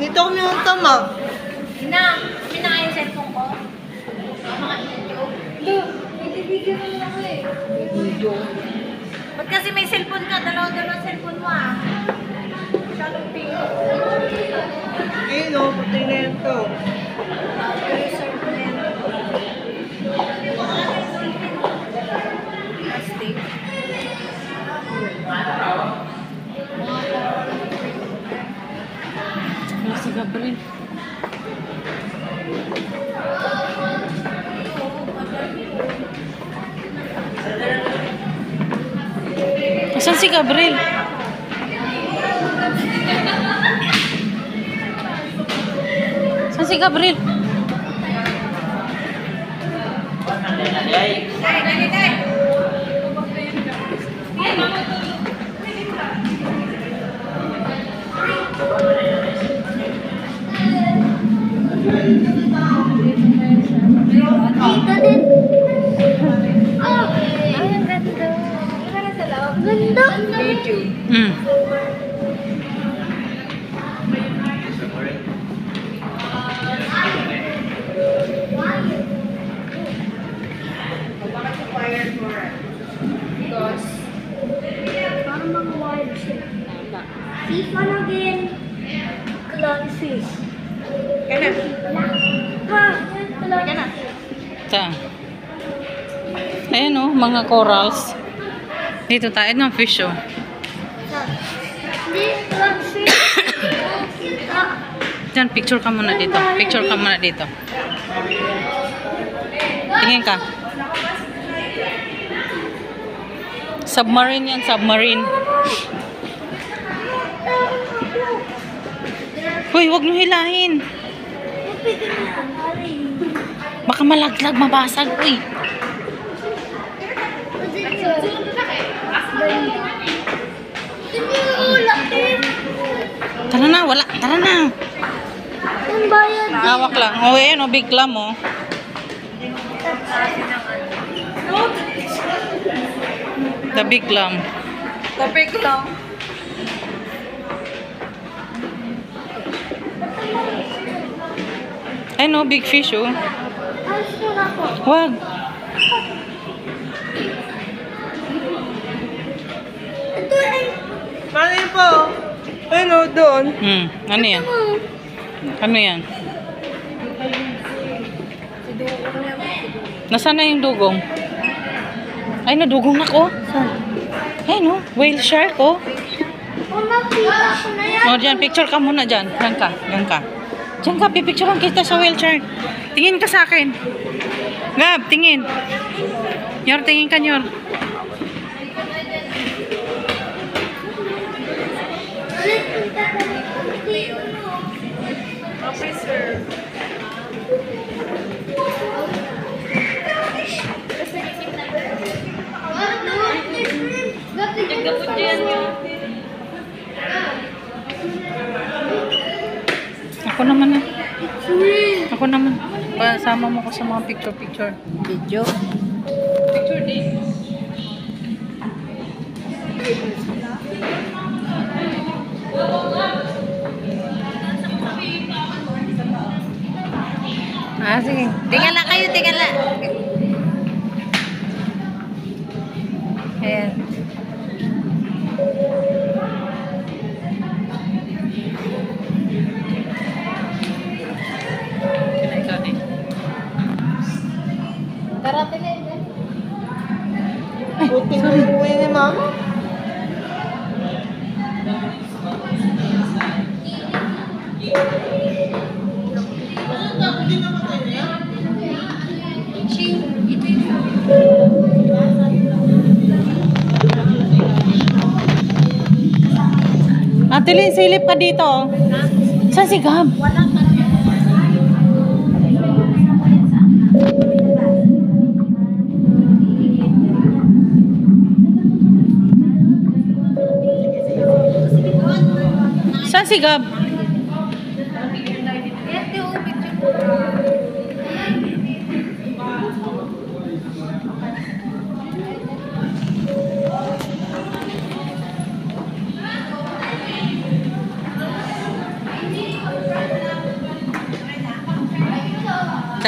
Dito kami yung tama. Pinakain yung cellphone ko. Mga YouTube. Video naman ako eh. Video. Ba't kasi may cellphone ka? Dalawa-dalawa cellphone mo ah. Masyadong pink. Ayun o, pati na yan to. Plastic. Si Gabriel. Asan si Gabriel? Asan si Gabriel? Dito din. Oh, ang ganda. Ganda. Video. Parang mga wild shit. FIFA na din. Clownfish. Kaya na. Talaga na. Saan? Ayan o, mga corals. Dito tayo ng fish o. Hindi, clownfish. Diyan, picture ka muna dito. Picture ka muna dito. Tingin ka. Submarine yan, submarine. Uy, huwag nyo hilahin. Baka malaglag, mabasag. Uy. Tara na, wala. Tara na. Ang bayad. Hawak lang. O, ayan o, big clam o. The big clam. Topic lang. Ay no, big fish oh. Alas na ako. Wag. Ito ay. Paano yun po? Ayun o, doon. Ano yan? Ano yan? Nasaan na yung dugong? Ay, nadugong na ko. Ay no, whale shark oh. Oh, makita ko na yan. O, dyan, picture ka muna dyan. Diyan ka, diyan ka. Diyan ka, pipicturean kita sa whale shark. Tingin ka sa akin. Gab, tingin. Nyor, tingin ka, Nyor. Officer. Ako naman na. Ako naman. Pasama mo ko sa mga picture-picture. Video. Picture din. Sige. Tingnan lang kayo, tingnan lang. Ayan. Ikaw din. Tara, tingnan. Buti na uwi ni mama. Ate Lynn, silip ka dito. Saan si Gab? Saan si Gab?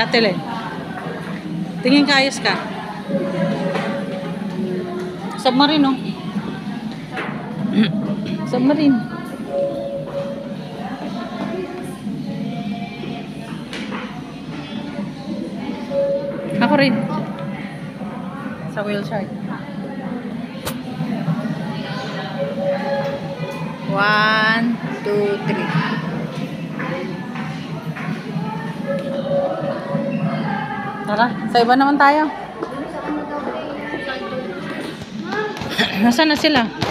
Ate Len. Tingin ka, ayos ka. Submarine, oh. Submarine. Ako rin. Sa whale shark. 1, 2, 3. Tara, sa iba naman tayo. Nasaan na sila?